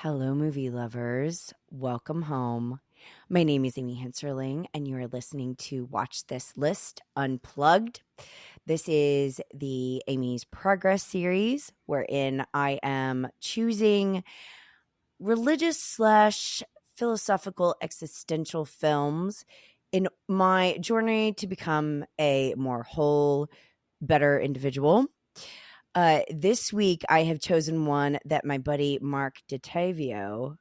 Hello, movie lovers. Welcome home. My name is Amy Henserling, and you are listening to Watch This List Unplugged. This is the Amy's Progress series, wherein I am choosing religious / philosophical existential films in my journey to become a more whole, better individual. This week, I have chosen one that my buddy Marc Dottavio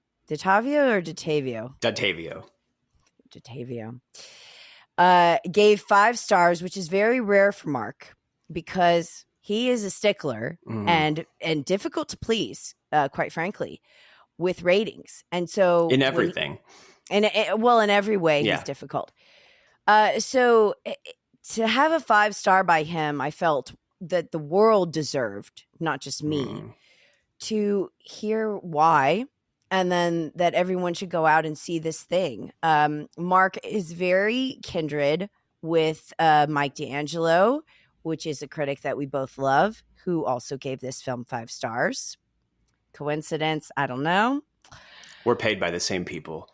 gave 5 stars, which is very rare for Marc because he is a stickler and difficult to please, quite frankly, with ratings. And so in everything, in every way, Yeah. he's difficult. So to have a 5-star by him, I felt that the world deserved, not just me, to hear why, and then that everyone should go out and see this thing. Marc is very kindred with Mike D'Angelo, which is a critic that we both love, who also gave this film 5 stars. Coincidence? I don't know. We're paid by the same people.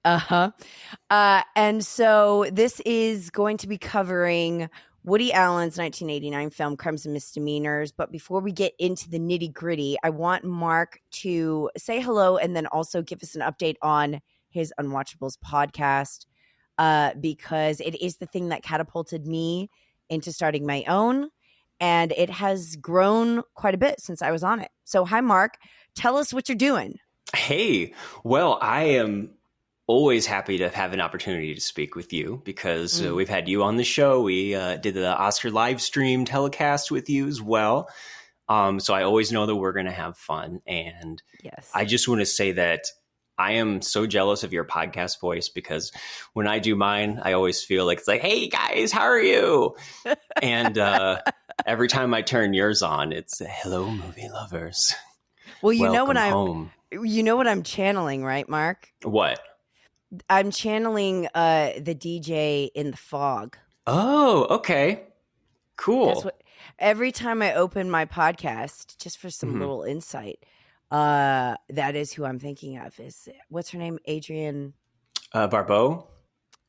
And so this is going to be covering Woody Allen's 1989 film, Crimes and Misdemeanors. But before we get into the nitty gritty, I want Marc to say hello and then also give us an update on his Unwatchables podcast, because it is the thing that catapulted me into starting my own. And it has grown quite a bit since I was on it. So hi, Marc. Tell us what you're doing. Hey, well, I am always happy to have an opportunity to speak with you because we've had you on the show. We did the Oscar live stream telecast with you as well. So I always know that we're going to have fun. And yes, I just want to say that I am so jealous of your podcast voice because when I do mine, I always feel like it's like, hey guys, how are you? And every time I turn yours on, it's hello, movie lovers. Well, you Welcome know home. You know what I'm channeling, right, Marc? What? I'm channeling the DJ in The Fog. Oh, okay. Cool. That's what, every time I open my podcast, just for some little insight, that is who I'm thinking of. Is what's her name? Adrienne Barbeau?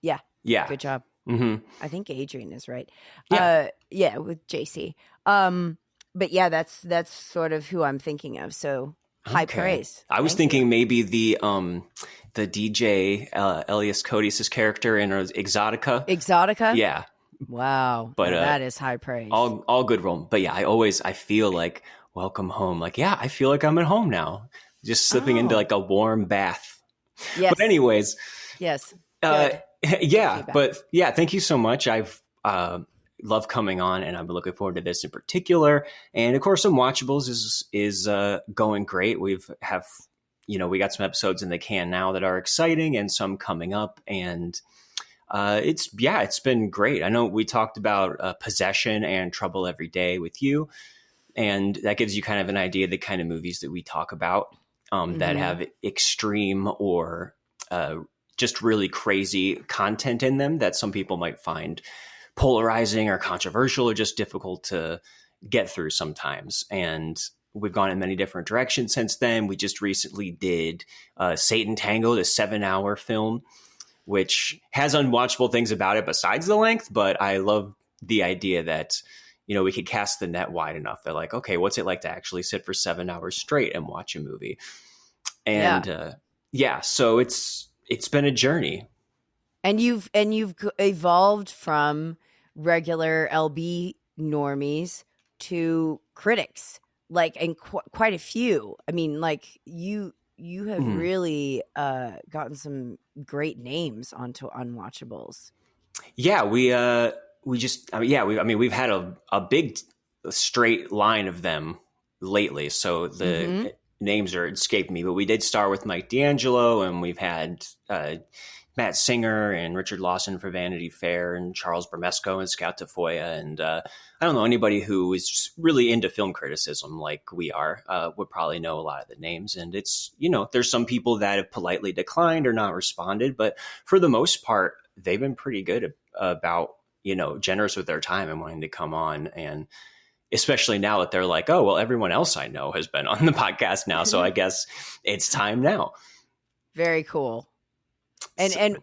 Yeah. Yeah. Good job. Mm-hmm. I think Adrienne is right. Yeah. With JC. But yeah, that's sort of who I'm thinking of. So high praise. I was thinking maybe the DJ Elias Codes' character in Exotica. Exotica? Yeah. Wow. But that is high praise. All good role. But yeah, I feel like welcome home. Like, yeah, I feel like I'm at home now. Just slipping into like a warm bath. Yes. But anyways. Yes. Yeah. But yeah, thank you so much. I've love coming on, and I've been looking forward to this in particular. And of course, Unwatchables is going great. We got some episodes in the can now that are exciting, and some coming up. And it's been great. I know we talked about Possession and Trouble Every Day with you, and that gives you kind of an idea of the kind of movies that we talk about that have extreme or just really crazy content in them that some people might find polarizing or controversial or just difficult to get through sometimes. And we've gone in many different directions since then. We just recently did Satan Tangled, a 7-hour film, which has unwatchable things about it besides the length. But I love the idea that, we could cast the net wide enough that like, okay, what's it like to actually sit for 7 hours straight and watch a movie? And so it's been a journey. And you've evolved from regular LB normies to critics, like, and quite a few. I mean, like you have really gotten some great names onto Unwatchables. Yeah, we've had a big straight line of them lately. So the names are escaped me, but we did start with Mike D'Angelo, and we've had Matt Singer and Richard Lawson for Vanity Fair, and Charles Bramesco and Scout Tafoya. And I don't know, anybody who is really into film criticism like we are would probably know a lot of the names. And it's, there's some people that have politely declined or not responded, but for the most part, they've been pretty good about, generous with their time and wanting to come on. And especially now that they're like, oh, well, everyone else I know has been on the podcast now. So I guess it's time now. Very cool. And, So, and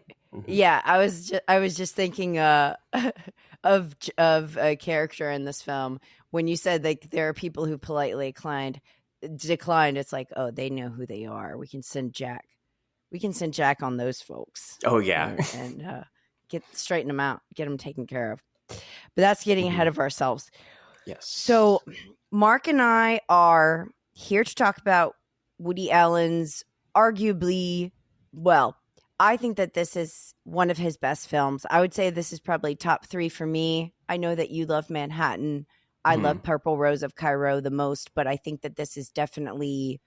yeah, I was just thinking, of a character in this film. When you said like there are people who politely declined, it's like, oh, they know who they are. We can send Jack on those folks. Oh yeah. And straighten them out, get them taken care of. But that's getting ahead of ourselves. Yes. So Mark and I are here to talk about Woody Allen's arguably, well, I think that this is one of his best films. I would say this is probably top 3 for me. I know that you love Manhattan. I love Purple Rose of Cairo the most, but I think that this is definitely,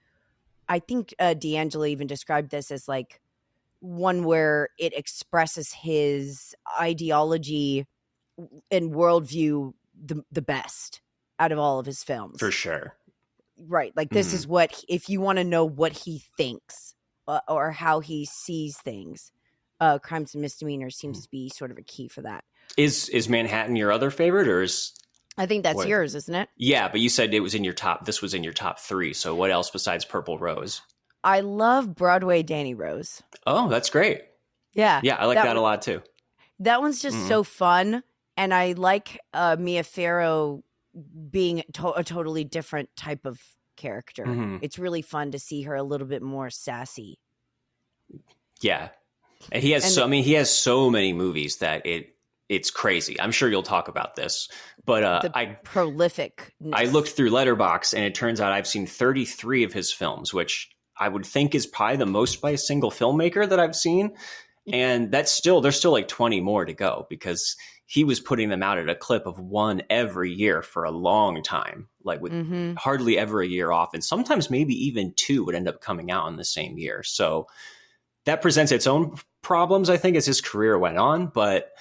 I think D'Angelo even described this as like one where it expresses his ideology and worldview the best out of all of his films. For sure. Right. Like this is what, if you want to know what he thinks or how he sees things, Crimes and Misdemeanors seems to be sort of a key for that. Is Manhattan your other favorite, or is... I think that's yours, isn't it? Yeah, but you said it was in your top. This was in your top 3. So what else besides Purple Rose? I love Broadway Danny Rose. Oh, that's great. Yeah. Yeah, I like that a lot too. That one's just so fun. And I like Mia Farrow being a totally different type of character. It's really fun to see her a little bit more sassy. Yeah. And he has so many movies that it's crazy. I'm sure you'll talk about this, but prolific. I looked through Letterboxd and it turns out I've seen 33 of his films, which I would think is probably the most by a single filmmaker that I've seen. And there's still like 20 more to go, because he was putting them out at a clip of 1 every year for a long time, like with hardly ever a year off. And sometimes maybe even 2 would end up coming out in the same year. So that presents its own problems, I think, as his career went on. But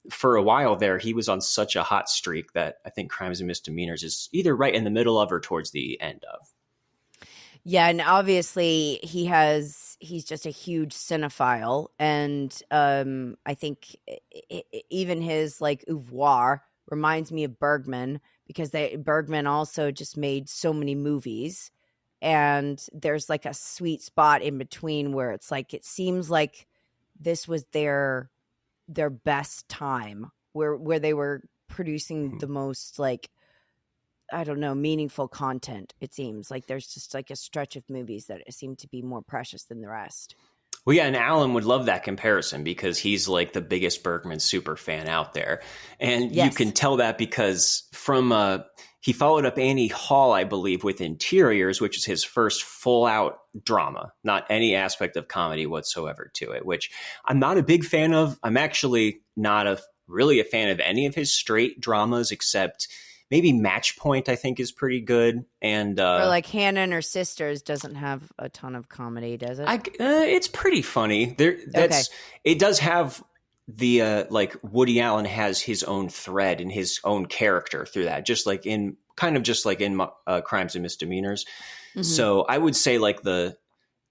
for a while there, he was on such a hot streak that I think Crimes and Misdemeanors is either right in the middle of or towards the end of. Yeah, and obviously he's just a huge cinephile, and I think even his like oeuvre reminds me of Bergman, because Bergman also just made so many movies, and there's like a sweet spot in between where it's like it seems like this was their best time, where they were producing the most, like, I don't know, meaningful content. It seems like there's just like a stretch of movies that seem to be more precious than the rest. Well, yeah, and Alan would love that comparison because he's like the biggest Bergman super fan out there. And you can tell that because from he followed up Annie Hall, I believe, with Interiors, which is his first full-out drama, not any aspect of comedy whatsoever to it, which I'm not a big fan of. I'm actually not really a fan of any of his straight dramas, except maybe Match Point, I think, is pretty good. And or like Hannah and Her Sisters doesn't have a ton of comedy, does it? It's pretty funny. It does have the like Woody Allen has his own thread and his own character through that, just like in Crimes and Misdemeanors. So I would say like the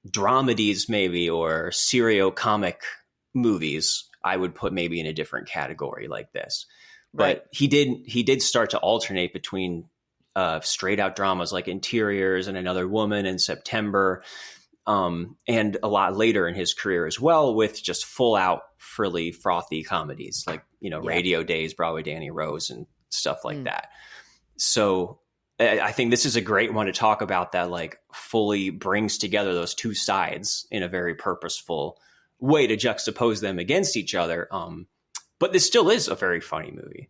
dramedies maybe, or serio-comic movies, I would put maybe in a different category like this. But he did start to alternate between straight out dramas like Interiors and Another Woman in September, and a lot later in his career as well, with just full out frilly, frothy comedies like, Radio Days, Broadway Danny Rose, and stuff like that. So I think this is a great one to talk about that like fully brings together those two sides in a very purposeful way to juxtapose them against each other. But this still is a very funny movie.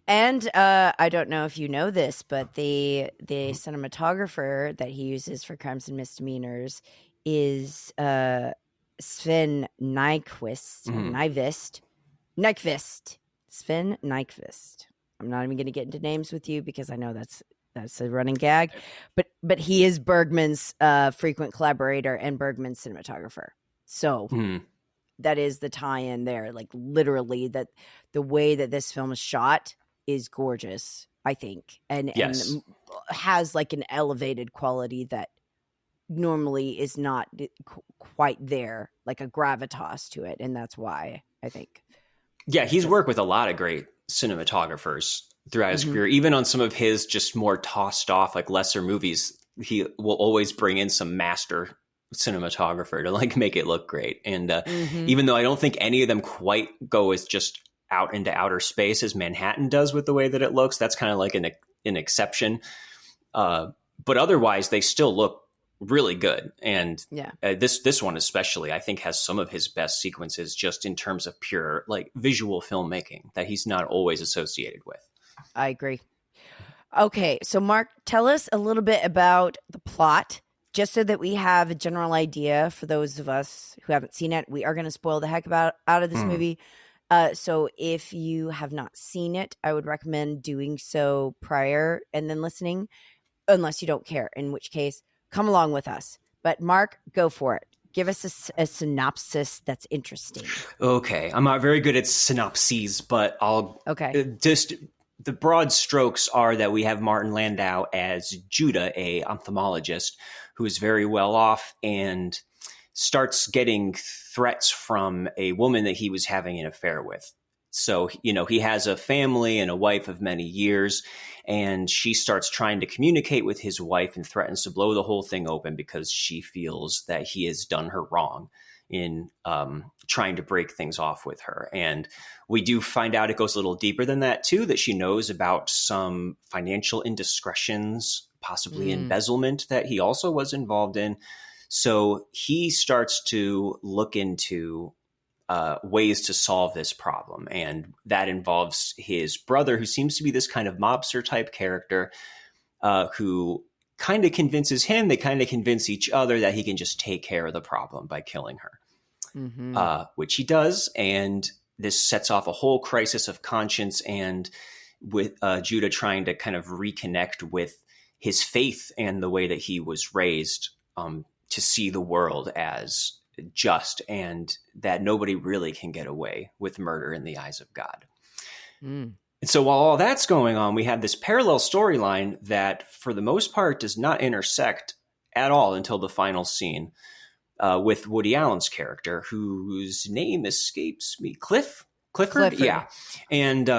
And I don't know if you know this, but the cinematographer that he uses for Crimes and Misdemeanors is Sven Nykvist. Sven Nykvist. I'm not even going to get into names with you because I know that's a running gag. But he is Bergman's frequent collaborator and Bergman's cinematographer. So that is the tie-in there. Like literally, that the way that this film is shot is gorgeous, I think, and has like an elevated quality that normally is not quite there, like a gravitas to it, and that's why I think. Yeah, he's worked with a lot of great cinematographers throughout his career. Even on some of his just more tossed off, like lesser movies, he will always bring in some master cinematographer to like make it look great. And even though I don't think any of them quite go as just out into outer space as Manhattan does with the way that it looks, that's kind of like an exception. But otherwise, they still look really good. And this one especially, I think, has some of his best sequences just in terms of pure like visual filmmaking that he's not always associated with. I agree. Okay, so Mark, tell us a little bit about the plot, just so that we have a general idea for those of us who haven't seen it. We are going to spoil the heck out of this movie. So if you have not seen it, I would recommend doing so prior and then listening, unless you don't care, in which case, come along with us. But Mark, go for it. Give us a synopsis that's interesting. Okay. I'm not very good at synopses, but I'll just... The broad strokes are that we have Martin Landau as Judah, a ophthalmologist who is very well off and starts getting threats from a woman that he was having an affair with. So, you know, he has a family and a wife of many years, and she starts trying to communicate with his wife and threatens to blow the whole thing open because she feels that he has done her wrong in trying to break things off with her. And we do find out it goes a little deeper than that too, that she knows about some financial indiscretions, possibly embezzlement that he also was involved in. So he starts to look into ways to solve this problem. And that involves his brother, who seems to be this kind of mobster type character, who kind of convinces him, they kind of convince each other that he can just take care of the problem by killing her, which he does. And this sets off a whole crisis of conscience, and with Judah trying to kind of reconnect with his faith and the way that he was raised, to see the world as just and that nobody really can get away with murder in the eyes of God. And so while all that's going on, we have this parallel storyline that for the most part does not intersect at all until the final scene with Woody Allen's character, whose name escapes me. Clifford? Yeah. And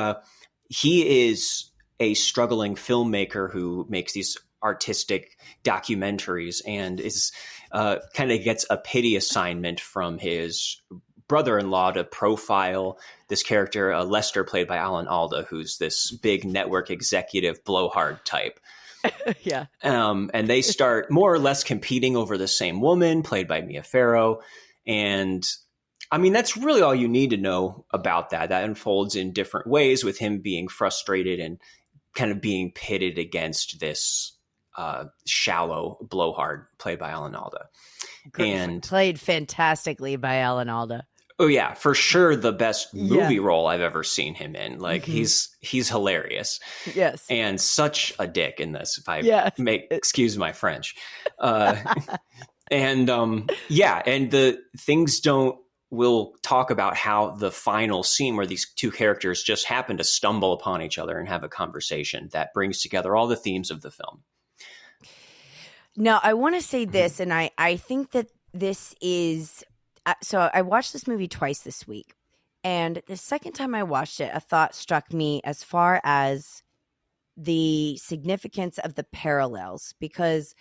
he is a struggling filmmaker who makes these artistic documentaries and is kind of gets a pity assignment from his brother-in-law to profile this character, Lester, played by Alan Alda, who's this big network executive blowhard type. And they start more or less competing over the same woman, played by Mia Farrow. And I mean, that's really all you need to know about that. That unfolds in different ways, with him being frustrated and kind of being pitted against this shallow blowhard played by Alan Alda. And played fantastically by Alan Alda. Oh yeah, for sure the best movie role I've ever seen him in. Like he's hilarious. Yes. And such a dick in this, if I may excuse my French. And the things we'll talk about how the final scene where these two characters just happen to stumble upon each other and have a conversation that brings together all the themes of the film. Now, I want to say this, and I think that this is so I watched this movie twice this week, and the second time I watched it, a thought struck me as far as the significance of the parallels, because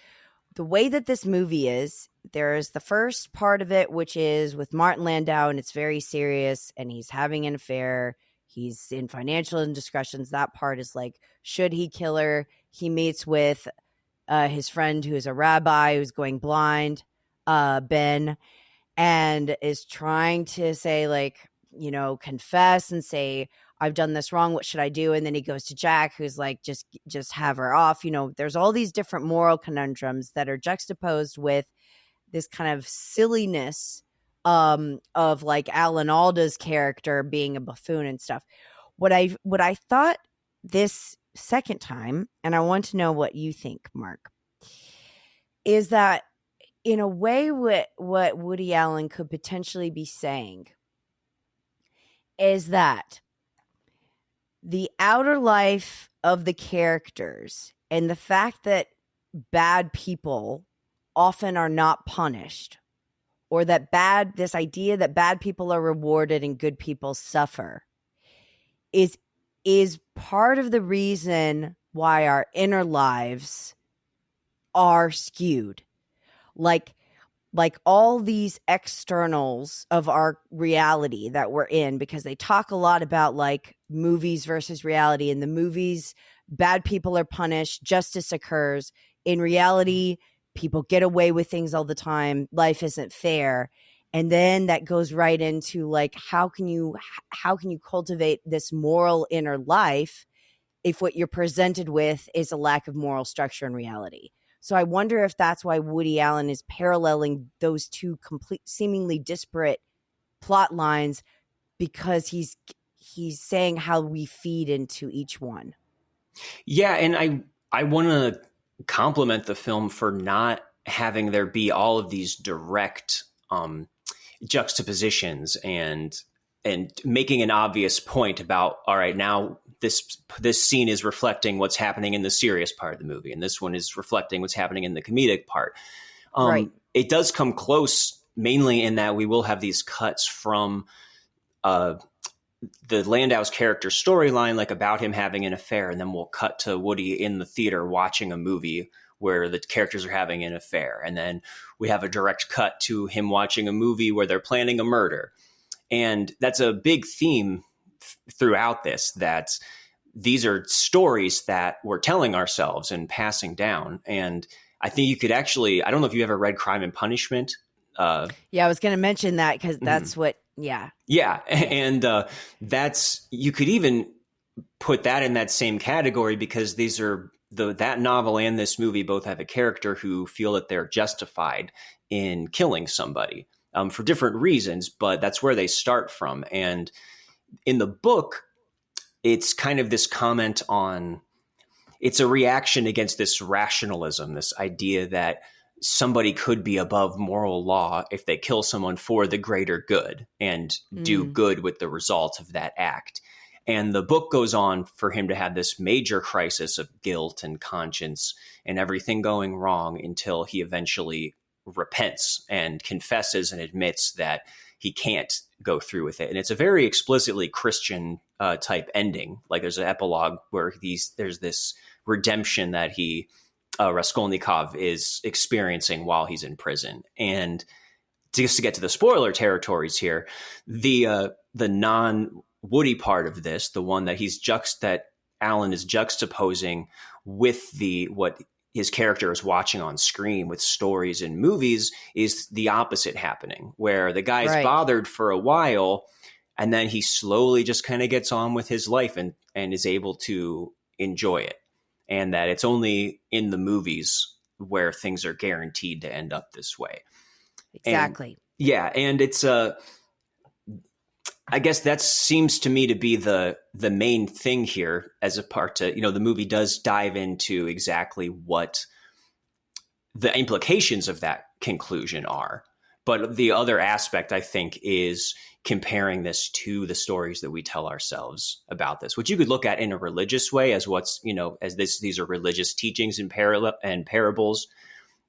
the way that this movie is, there's the first part of it, which is with Martin Landau, and it's very serious, and he's having an affair. He's in financial indiscretions. That part is like, should he kill her? He meets with his friend who's a rabbi who's going blind, Ben, and is trying to say, like, you know, confess and say, I've done this wrong. What should I do? And then he goes to Jack, who's like, just have her off. You know, there's all these different moral conundrums that are juxtaposed with this kind of silliness of like Alan Alda's character being a buffoon and stuff. What I thought this second time, and I want to know what you think, Mark, is that in a way what Woody Allen could potentially be saying is that the outer life of the characters and the fact that bad people often are not punished, or that this idea that bad people are rewarded and good people suffer, is is part of the reason why our inner lives are skewed. Like all these externals of our reality that we're in, because they talk a lot about like movies versus reality. In the movies, bad people are punished, justice occurs. In reality, people get away with things all the time. Life isn't fair. And then that goes right into like, how can you cultivate this moral inner life if what you're presented with is a lack of moral structure in reality? So I wonder if that's why Woody Allen is paralleling those two seemingly disparate plot lines, because he's saying how we feed into each one. Yeah, and I want to compliment the film for not having there be all of these direct juxtapositions and making an obvious point about, all right, now this scene is reflecting what's happening in the serious part of the movie, and this one is reflecting what's happening in the comedic part. Right. It does come close, mainly in that we will have these cuts from the Landau's character storyline, like about him having an affair, and then we'll cut to Woody in the theater watching a movie where the characters are having an affair, and then we have a direct cut to him watching a movie where they're planning a murder. And that's a big theme throughout this, that these are stories that we're telling ourselves and passing down. And I think you could actually, I don't know if you ever read Crime and Punishment. Yeah, I was going to mention that because that's what, yeah. Yeah. And that's, you could even put that in that same category, because these are that novel and this movie both have a character who feel that they're justified in killing somebody. For different reasons, but that's where they start from. And in the book, it's kind of this comment on, it's a reaction against this rationalism, this idea that somebody could be above moral law if they kill someone for the greater good and do good with the result of that act. And the book goes on for him to have this major crisis of guilt and conscience and everything going wrong until he eventually repents and confesses and admits that he can't go through with it. And it's a very explicitly Christian type ending. Like there's an epilogue where there's this redemption that Raskolnikov is experiencing while he's in prison. And just to get to the spoiler territories here, the non-Woody part of this, the one that that Allen is juxtaposing with what his character is watching on screen with stories in movies, is the opposite happening, where the guy's bothered for a while and then he slowly just kind of gets on with his life and is able to enjoy it. And that it's only in the movies where things are guaranteed to end up this way. Exactly. And it's I guess that seems to me to be the main thing here, as a part to, the movie does dive into exactly what the implications of that conclusion are. But the other aspect, I think, is comparing this to the stories that we tell ourselves about this, which you could look at in a religious way as these are religious teachings and parables.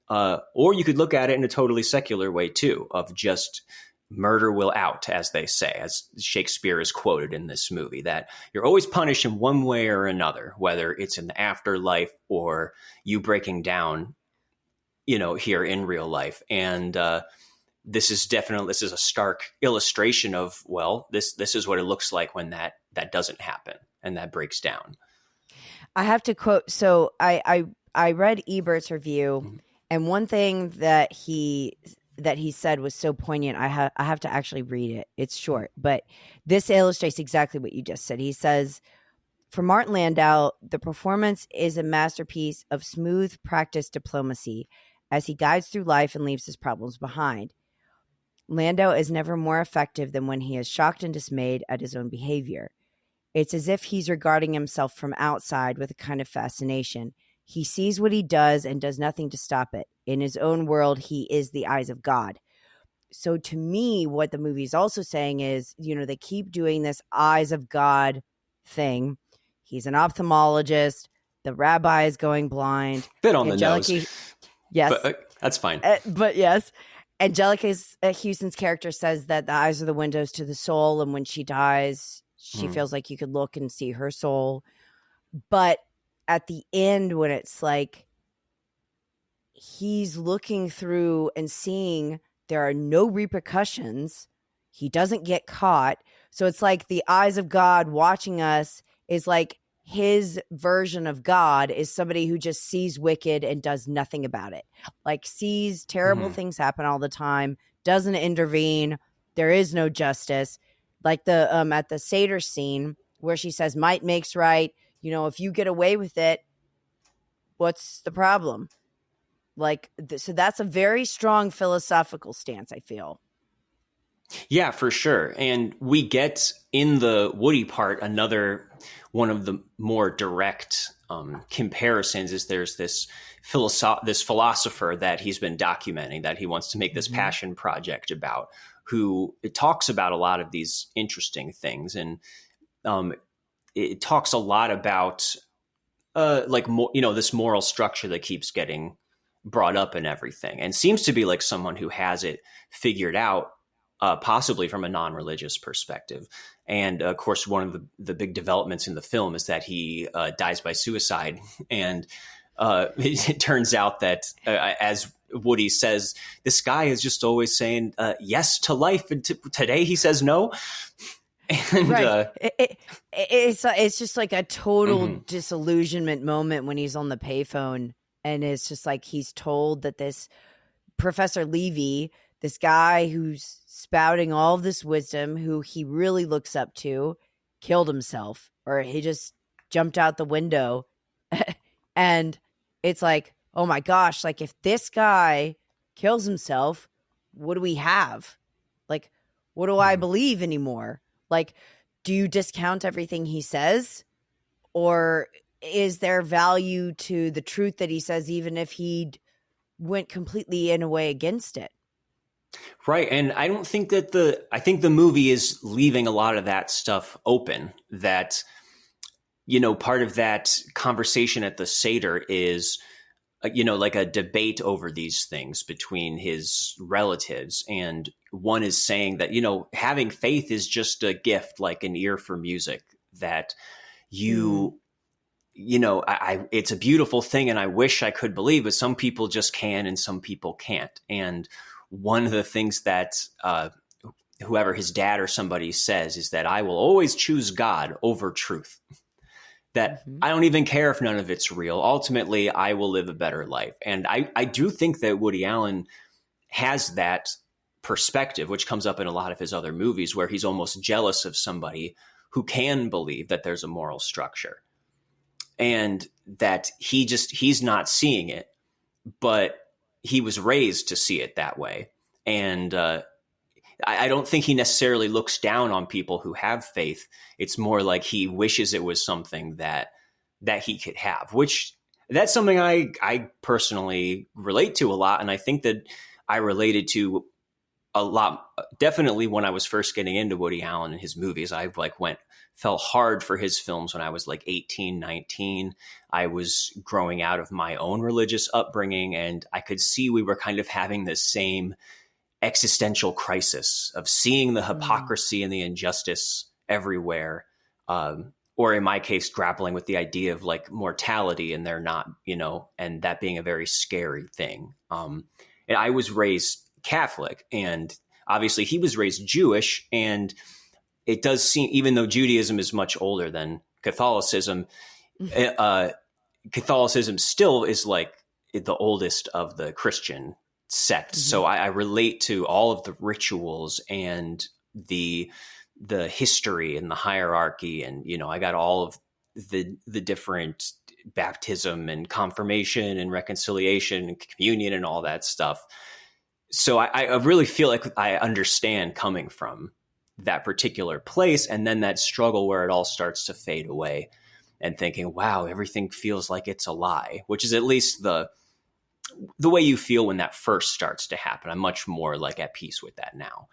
Or you could look at it in a totally secular way too, of just murder will out, as they say, as Shakespeare is quoted in this movie, that you're always punished in one way or another, whether it's in the afterlife or you breaking down, here in real life. And this is a stark illustration of, this is what it looks like when that doesn't happen and that breaks down. I have to quote. So I read Ebert's review, and one thing that he said was so poignant. I have to actually read it. It's short, but this illustrates exactly what you just said. He says, for Martin Landau, the performance is a masterpiece of smooth, practiced diplomacy as he guides through life and leaves his problems behind. Landau is never more effective than when he is shocked and dismayed at his own behavior. It's as if he's regarding himself from outside with a kind of fascination. He sees what he does and does nothing to stop it. In his own world, he is the eyes of God. So to me, what the movie is also saying is, they keep doing this eyes of God thing. He's an ophthalmologist. The rabbi is going blind. Bit on the nose. Yes. But, that's fine. But yes. Angelica Houston's character says that the eyes are the windows to the soul. And when she dies, she feels like you could look and see her soul. But at the end, when it's like he's looking through and seeing there are no repercussions, he doesn't get caught. So it's like the eyes of God watching us is like his version of God is somebody who just sees wicked and does nothing about it. Like sees terrible things happen all the time, doesn't intervene. There is no justice. Like the at the Seder scene where she says, might makes right. You know, if you get away with it, what's the problem? Like, so that's a very strong philosophical stance, I feel. Yeah, for sure. And we get in the Woody part, another one of the more direct comparisons is there's this philosopher that he's been documenting that he wants to make this passion project about, who it talks about a lot of these interesting things. And it talks a lot about this moral structure that keeps getting brought up and everything, and seems to be like someone who has it figured out, possibly from a non-religious perspective. And of course, one of the big developments in the film is that he dies by suicide. And it turns out that, as Woody says, this guy is just always saying yes to life, and today he says no. And, right. It's just like a total disillusionment moment when he's on the payphone, and it's just like he's told that this Professor Levy, this guy who's spouting all of this wisdom, who he really looks up to, killed himself, or he just jumped out the window. And it's like, oh my gosh, like if this guy kills himself, what do we have? Like, what do I believe anymore? Like, do you discount everything he says? Or is there value to the truth that he says, even if he went completely in a way against it? Right. And I don't think that I think the movie is leaving a lot of that stuff open, that, part of that conversation at the Seder is, like a debate over these things between his relatives. And one is saying that, having faith is just a gift, like an ear for music, that it's a beautiful thing. And I wish I could believe, but some people just can and some people can't. And one of the things that whoever his dad or somebody says is that I will always choose God over truth. That I don't even care if none of it's real. Ultimately, I will live a better life. And I do think that Woody Allen has that perspective, which comes up in a lot of his other movies, where he's almost jealous of somebody who can believe that there's a moral structure, and that he's not seeing it, but he was raised to see it that way. And I don't think he necessarily looks down on people who have faith. It's more like he wishes it was something that he could have, which that's something I personally relate to a lot. And I think that I related to a lot, definitely when I was first getting into Woody Allen and his movies. I fell hard for his films when I was like 18, 19. I was growing out of my own religious upbringing, and I could see we were kind of having the same existential crisis of seeing the hypocrisy and the injustice everywhere. Or in my case, grappling with the idea of like mortality, and they're not, and that being a very scary thing. And I was raised Catholic, and obviously he was raised Jewish. And it does seem, even though Judaism is much older than Catholicism, Catholicism still is like the oldest of the Christian sects. So I relate to all of the rituals and the history and the hierarchy. And, I got all of the different baptism and confirmation and reconciliation and communion and all that stuff. So I really feel like I understand coming from that particular place, and then that struggle where it all starts to fade away, and thinking, wow, everything feels like it's a lie, which is at least the way you feel when that first starts to happen. I'm much more like at peace with that now.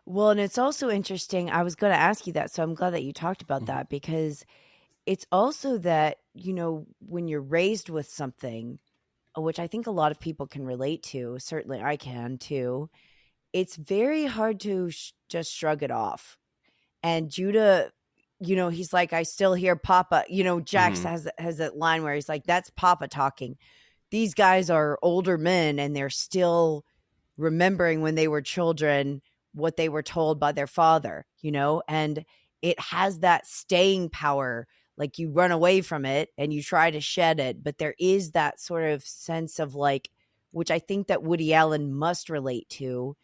Well, and it's also interesting. I was going to ask you that, so I'm glad that you talked about that, because it's also that, when you're raised with something, which I think a lot of people can relate to, certainly I can too, it's very hard to just shrug it off. And Judah, he's like, I still hear Papa. Jax has that line where he's like, that's Papa talking. These guys are older men and they're still remembering when they were children what they were told by their father, and it has that staying power. Like, you run away from it and you try to shed it, but there is that sort of sense of like, which I think that Woody Allen must relate to,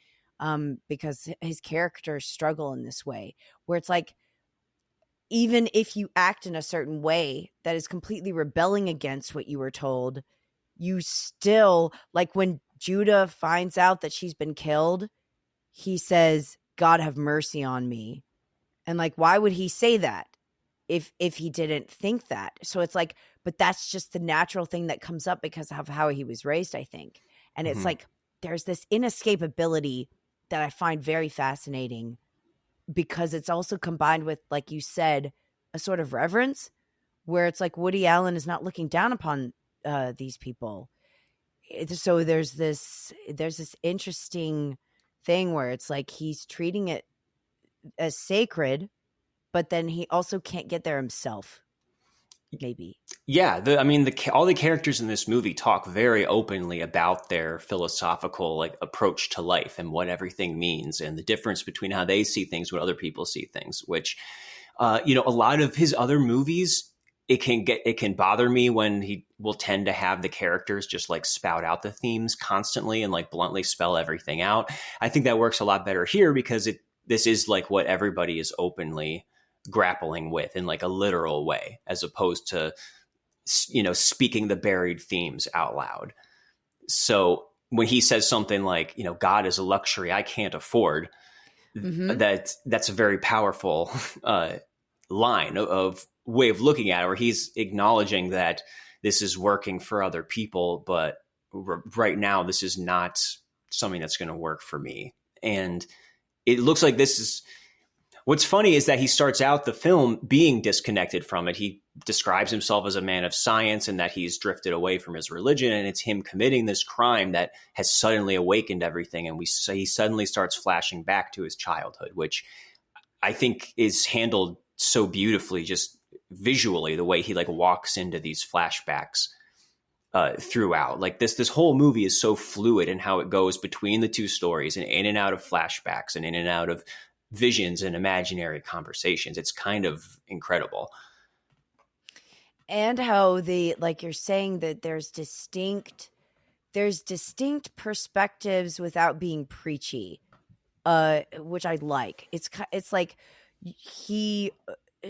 because his characters struggle in this way, where it's like, even if you act in a certain way that is completely rebelling against what you were told, you still, like when Judah finds out that she's been killed, he says, God have mercy on me. And like, why would he say that if he didn't think that? So it's like, but that's just the natural thing that comes up because of how he was raised, I think. And it's like, there's this inescapability that I find very fascinating, because it's also combined with, like you said, a sort of reverence where it's like Woody Allen is not looking down upon these people. So there's this interesting thing where it's like he's treating it as sacred, but then he also can't get there himself. Maybe. Yeah. All the characters in this movie talk very openly about their philosophical approach to life and what everything means and the difference between how they see things, what other people see things, which, a lot of his other movies, it can bother me when he will tend to have the characters just spout out the themes constantly and bluntly spell everything out. I think that works a lot better here because this is what everybody is openly grappling with in a literal way, as opposed to, speaking the buried themes out loud. So when he says something like, God is a luxury I can't afford, that's a very powerful line of way of looking at it, where he's acknowledging that this is working for other people, but right now this is not something that's going to work for me. And it looks like this is what's funny is that he starts out the film being disconnected from it. He describes himself as a man of science and that he's drifted away from his religion. And it's him committing this crime that has suddenly awakened everything. And he suddenly starts flashing back to his childhood, which I think is handled so beautifully, just visually, the way he walks into these flashbacks throughout. This whole movie is so fluid in how it goes between the two stories and in and out of flashbacks and in and out of visions and imaginary conversations. It's kind of incredible. And how you're saying that there's distinct perspectives without being preachy, which I like. It's like he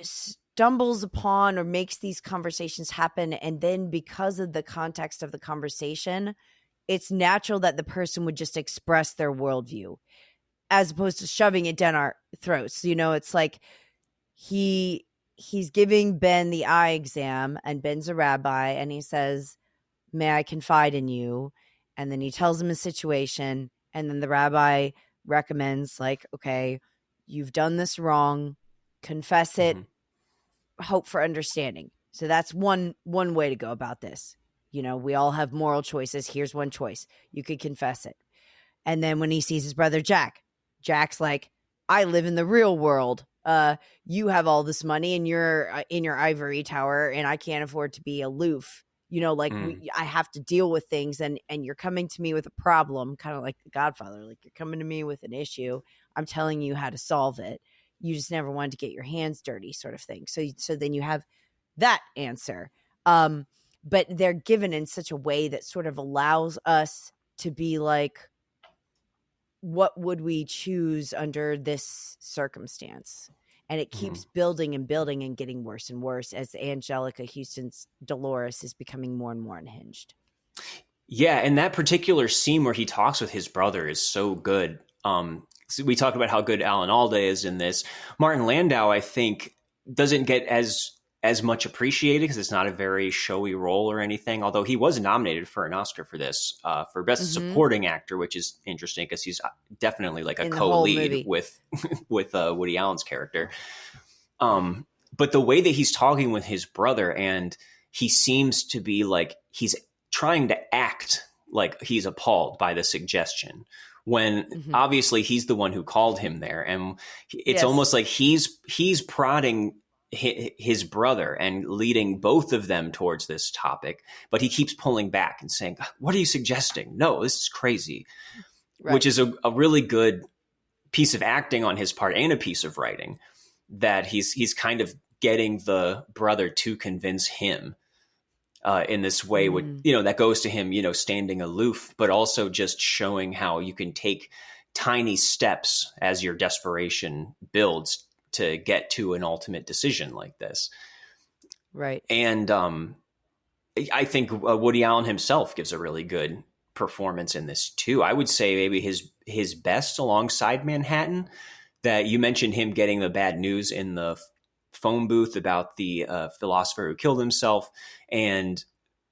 stumbles upon or makes these conversations happen, and then because of the context of the conversation, it's natural that the person would just express their worldview, as opposed to shoving it down our throats. It's like he's giving Ben the eye exam, and Ben's a rabbi, and he says, may I confide in you? And then he tells him his situation, and then the rabbi recommends okay, you've done this wrong, confess it, hope for understanding. So that's one way to go about this. We all have moral choices. Here's one choice. You could confess it. And then when he sees his brother Jack's like, I live in the real world. You have all this money and you're in your ivory tower and I can't afford to be aloof. I have to deal with things and you're coming to me with a problem, kind of like The Godfather. You're coming to me with an issue. I'm telling you how to solve it. You just never wanted to get your hands dirty, sort of thing. So then you have that answer. But they're given in such a way that sort of allows us to be like, what would we choose under this circumstance? And it keeps building and building and getting worse and worse as Angelica Houston's Dolores is becoming more and more unhinged. Yeah, and that particular scene where he talks with his brother is so good. So we talk about how good Alan Alda is in this. Martin Landau, I think, doesn't get as much appreciated because it's not a very showy role or anything, although he was nominated for an Oscar for this, for Best Supporting Actor, which is interesting because he's definitely like a co-lead with Woody Allen's character. But the way that he's talking with his brother, and he seems to be like he's trying to act like he's appalled by the suggestion, when obviously he's the one who called him there. And it's almost like he's prodding his brother and leading both of them towards this topic, but he keeps pulling back and saying, what are you suggesting? No, this is crazy, which is a really good piece of acting on his part and a piece of writing, that he's kind of getting the brother to convince him in this way, that goes to him, standing aloof, but also just showing how you can take tiny steps as your desperation builds to get to an ultimate decision like this. Right. And I think Woody Allen himself gives a really good performance in this too. I would say maybe his best alongside Manhattan. That you mentioned him getting the bad news in the phone booth about the philosopher who killed himself. And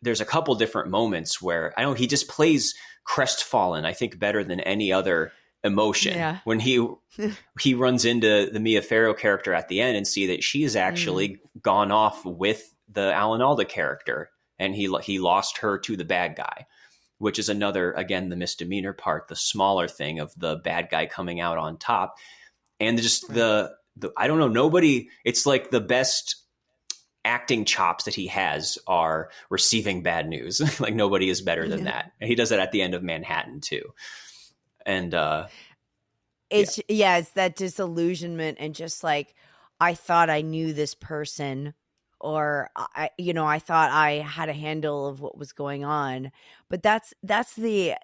there's a couple different moments where I know he just plays crestfallen, I think, better than any other emotion. Yeah. When he runs into the Mia Farrow character at the end and see that she has actually gone off with the Alan Alda character, and he lost her to the bad guy, which is another, again, the misdemeanor part, the smaller thing of the bad guy coming out on top. And just the I don't know, nobody, it's like the best acting chops that he has are receiving bad news. Like nobody is better than that. And he does that at the end of Manhattan too. And it's that disillusionment and just like, I thought I knew this person, or I thought I had a handle of what was going on. But that's the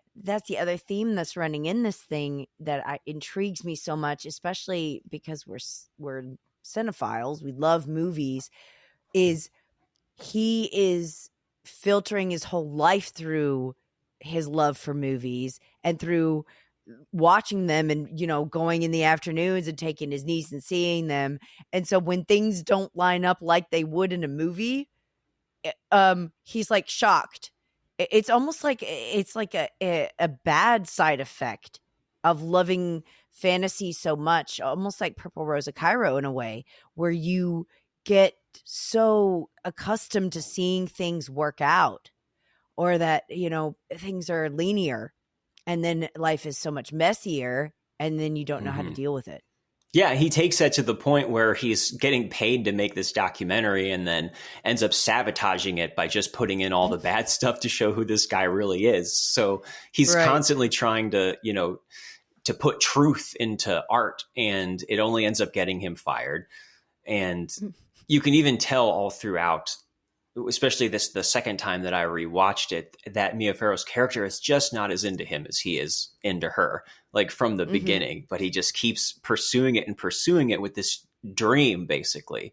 other theme that's running in this thing that intrigues me so much, especially because we're cinephiles, we love movies, is he is filtering his whole life through his love for movies and through watching them and, going in the afternoons and taking his niece and seeing them. And so when things don't line up like they would in a movie, he's like shocked. It's almost like it's like a bad side effect of loving fantasy so much, almost like Purple Rose of Cairo in a way, where you get so accustomed to seeing things work out, or that, things are linear, and then life is so much messier, and then you don't know how to deal with it. Yeah, he takes that to the point where he's getting paid to make this documentary and then ends up sabotaging it by just putting in all the bad stuff to show who this guy really is. So he's constantly trying to, to put truth into art, and it only ends up getting him fired. And you can even tell all throughout, especially the second time that I rewatched it, that Mia Farrow's character is just not as into him as he is into her, like from the beginning. But he just keeps pursuing it with this dream, basically,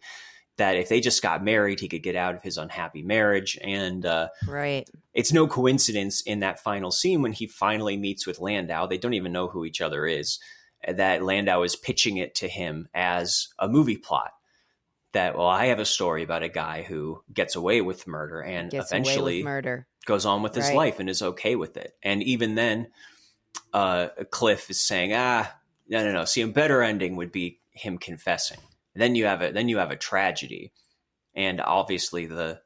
that if they just got married, he could get out of his unhappy marriage. And it's no coincidence in that final scene when he finally meets with Landau, they don't even know who each other is, that Landau is pitching it to him as a movie plot. That, well, I have a story about a guy who gets away with murder and eventually goes on with his life and is okay with it. And even then, Cliff is saying, no. See, a better ending would be him confessing. Then you have a tragedy, and obviously the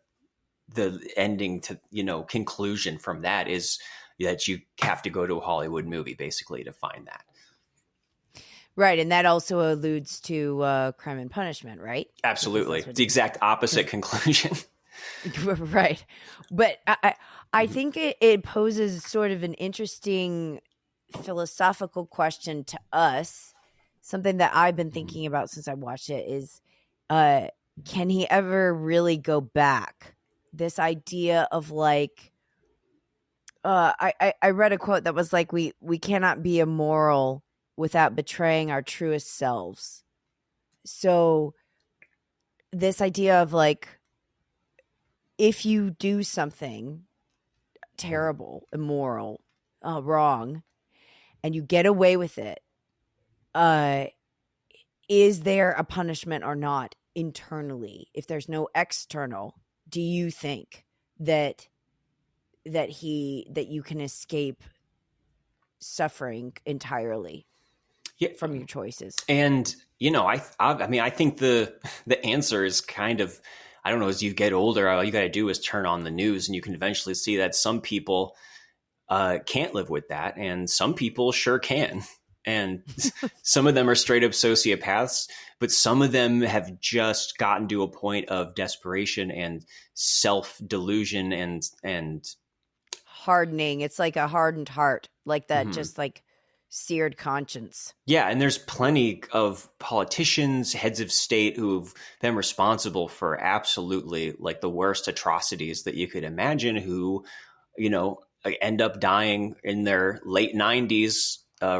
ending to conclusion from that is that you have to go to a Hollywood movie basically to find that. Right, and that also alludes to Crime and Punishment, right? Absolutely. It's the exact opposite conclusion. Right. But I think it poses sort of an interesting philosophical question to us. Something that I've been thinking about since I watched it is, can he ever really go back? This idea of like, I read a quote that was like, we cannot be immoral without betraying our truest selves. So this idea of like, if you do something terrible, immoral, wrong, and you get away with it, is there a punishment or not internally? If there's no external, do you think that you can escape suffering entirely from your choices? And I think the answer is kind of, I don't know, as you get older, all you got to do is turn on the news, and you can eventually see that some people can't live with that, and some people sure can. And some of them are straight up sociopaths, but some of them have just gotten to a point of desperation and self-delusion and hardening. It's like a hardened heart, like that, mm-hmm. just like seared conscience. Yeah, and there's plenty of politicians, heads of state who've been responsible for absolutely like the worst atrocities that you could imagine, who, end up dying in their late 90s,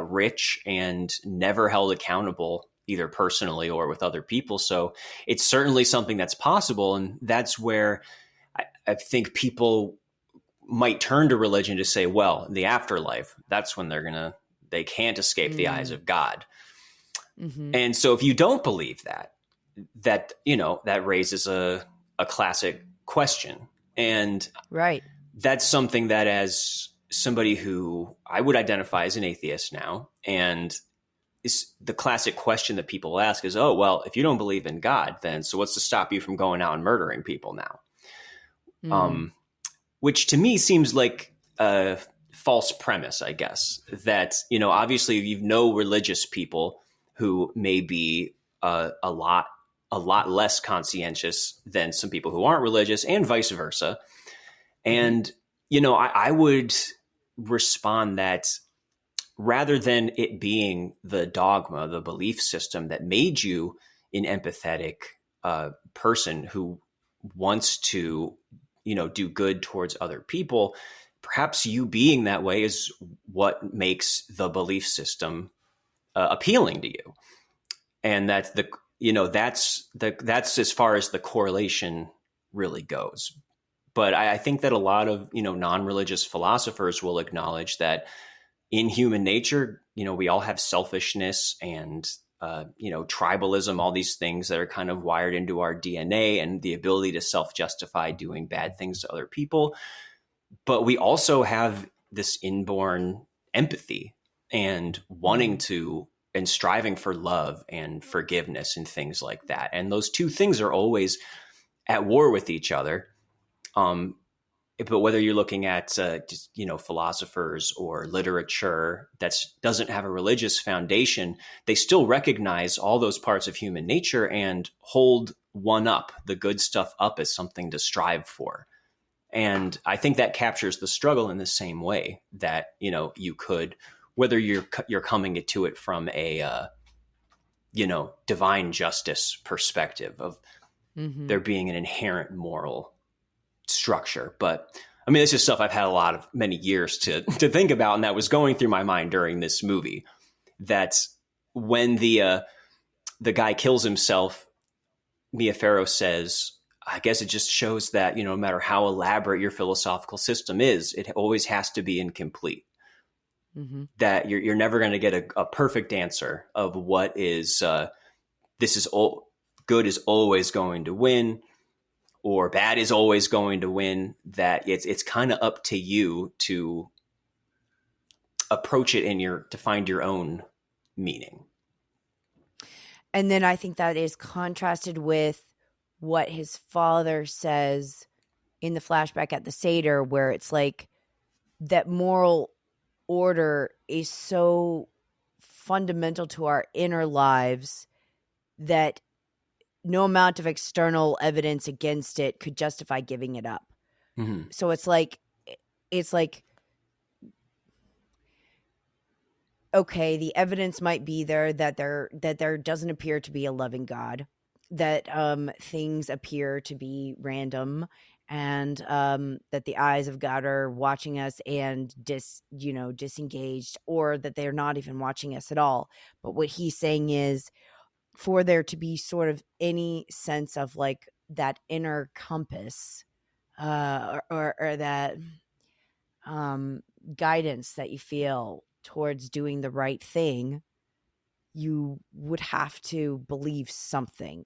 rich and never held accountable either personally or with other people. So it's certainly something that's possible. And that's where I think people might turn to religion to say, well, the afterlife, that's when they can't escape the eyes of God. Mm-hmm. And so if you don't believe that raises a classic question. And right. That's something that, as somebody who I would identify as an atheist now, and is the classic question that people ask is, oh, well, if you don't believe in God, then so what's to stop you from going out and murdering people now? Which to me seems like a false premise, I guess, that, obviously you know religious people who may be a lot less conscientious than some people who aren't religious, and vice versa. And, I would respond that rather than it being the dogma, the belief system that made you an empathetic person who wants to, do good towards other people, perhaps you being that way is what makes the belief system appealing to you. And that's that's as far as the correlation really goes. But I think that a lot of, non-religious philosophers will acknowledge that in human nature, we all have selfishness and, tribalism, all these things that are kind of wired into our DNA, and the ability to self-justify doing bad things to other people. But we also have this inborn empathy and wanting to and striving for love and forgiveness and things like that. And those two things are always at war with each other. But whether you're looking at, philosophers or literature that doesn't have a religious foundation, they still recognize all those parts of human nature and hold the good stuff up as something to strive for. And I think that captures the struggle in the same way that, you could, whether you're coming to it from a, divine justice perspective of there being an inherent moral structure. But I mean, this is stuff I've had many years to think about. And that was going through my mind during this movie, that when the guy kills himself, Mia Farrow says, I guess it just shows that, no matter how elaborate your philosophical system is, it always has to be incomplete. Mm-hmm. That you're never going to get a perfect answer of what is, good is always going to win, or bad is always going to win. That it's kind of up to you to approach it to find your own meaning. And then I think that is contrasted with what his father says in the flashback at the Seder, where it's like that moral order is so fundamental to our inner lives that no amount of external evidence against it could justify giving it up. Mm-hmm. So it's like, okay, the evidence might be there that there doesn't appear to be a loving God, that things appear to be random, and that the eyes of God are watching us and disengaged, or that they're not even watching us at all. But what he's saying is, for there to be sort of any sense of like that inner compass or that guidance that you feel towards doing the right thing, you would have to believe something.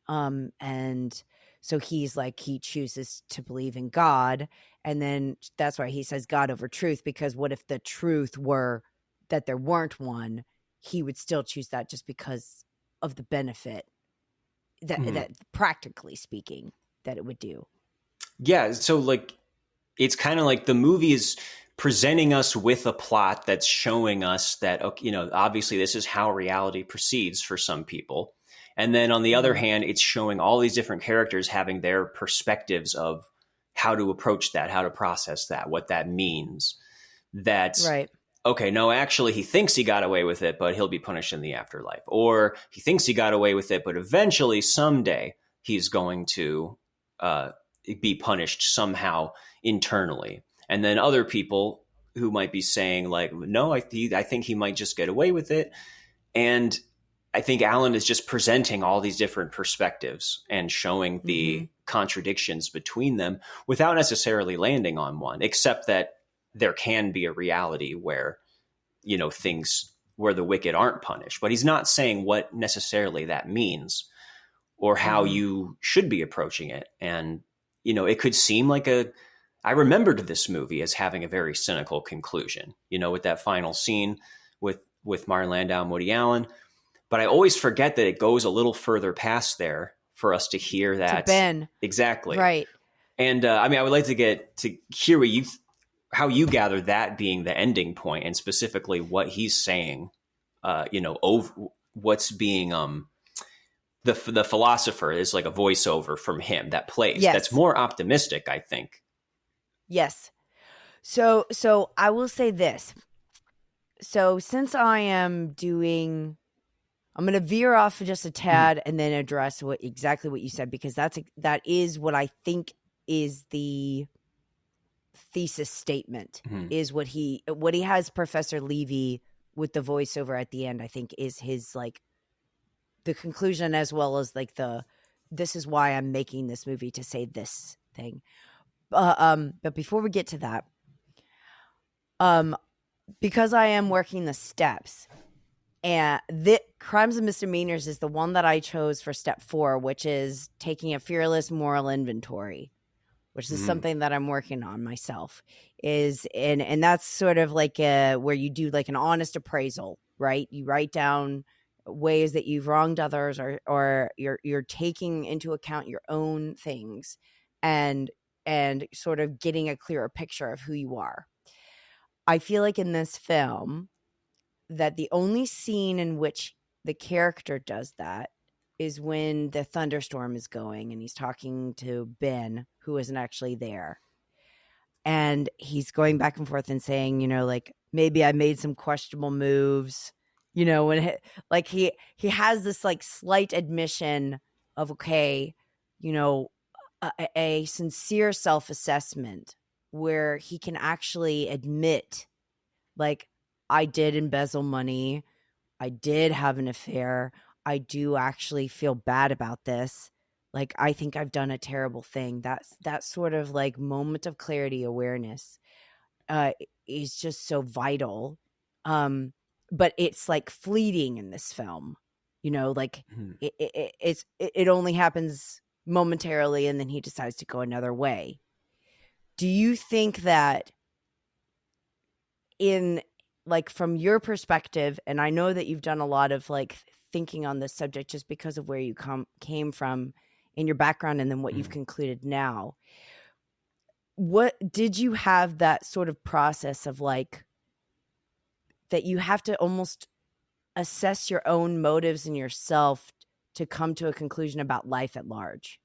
And so he's like, he chooses to believe in God. And then that's why he says God over truth, because what if the truth were that there weren't one? He would still choose that just because of the benefit that practically speaking, that it would do. Yeah. So like, it's kind of like the movie is presenting us with a plot that's showing us that, okay, obviously this is how reality proceeds for some people. And then on the other hand, it's showing all these different characters having their perspectives of how to approach that, how to process that, what that means. That's right. Okay, no, actually he thinks he got away with it, but he'll be punished in the afterlife. Or he thinks he got away with it, but eventually someday he's going to be punished somehow internally. And then other people who might be saying like, no, I think he might just get away with it. And I think Alan is just presenting all these different perspectives and showing the contradictions between them without necessarily landing on one, except that there can be a reality where, things where the wicked aren't punished, but he's not saying what necessarily that means or how you should be approaching it. And, it could seem like I remembered this movie as having a very cynical conclusion, with that final scene with Martin Landau and Woody Allen. But I always forget that it goes a little further past there for us to hear that. To Ben. Exactly. Right. And I would like to hear how you gather that being the ending point, and specifically what he's saying, over what's being, the philosopher is like a voiceover from him that plays. Yes. That's more optimistic, I think. Yes. So I will say this. So since I'm going to veer off just a tad and then address exactly what you said, because that is what I think is the thesis statement, is what he has Professor Levy with the voiceover at the end, I think is his like the conclusion, as well as like this is why I'm making this movie, to say this thing. But before we get to that, because I am working the steps, and the Crimes and Misdemeanors is the one that I chose for step 4, which is taking a fearless moral inventory, which is something that I'm working on myself. And that's sort of like where you do like an honest appraisal, right? You write down ways that you've wronged others, or you're taking into account your own things, and sort of getting a clearer picture of who you are. I feel like in this film that the only scene in which the character does that is when the thunderstorm is going and he's talking to Ben, who isn't actually there. And he's going back and forth and saying, like, maybe I made some questionable moves, when like he has this like slight admission of, okay, a sincere self-assessment where he can actually admit, like, I did embezzle money, I did have an affair, I do actually feel bad about this, like, I think I've done a terrible thing. That sort of like moment of clarity, awareness is just so vital. But it's like fleeting in this film, like it only happens momentarily, and then he decides to go another way. Do you think that from your perspective, and I know that you've done a lot of like thinking on this subject just because of where you came from in your background, and then what you've concluded now, what did you have that sort of process of like, that you have to almost assess your own motives in yourself to come to a conclusion about life at large?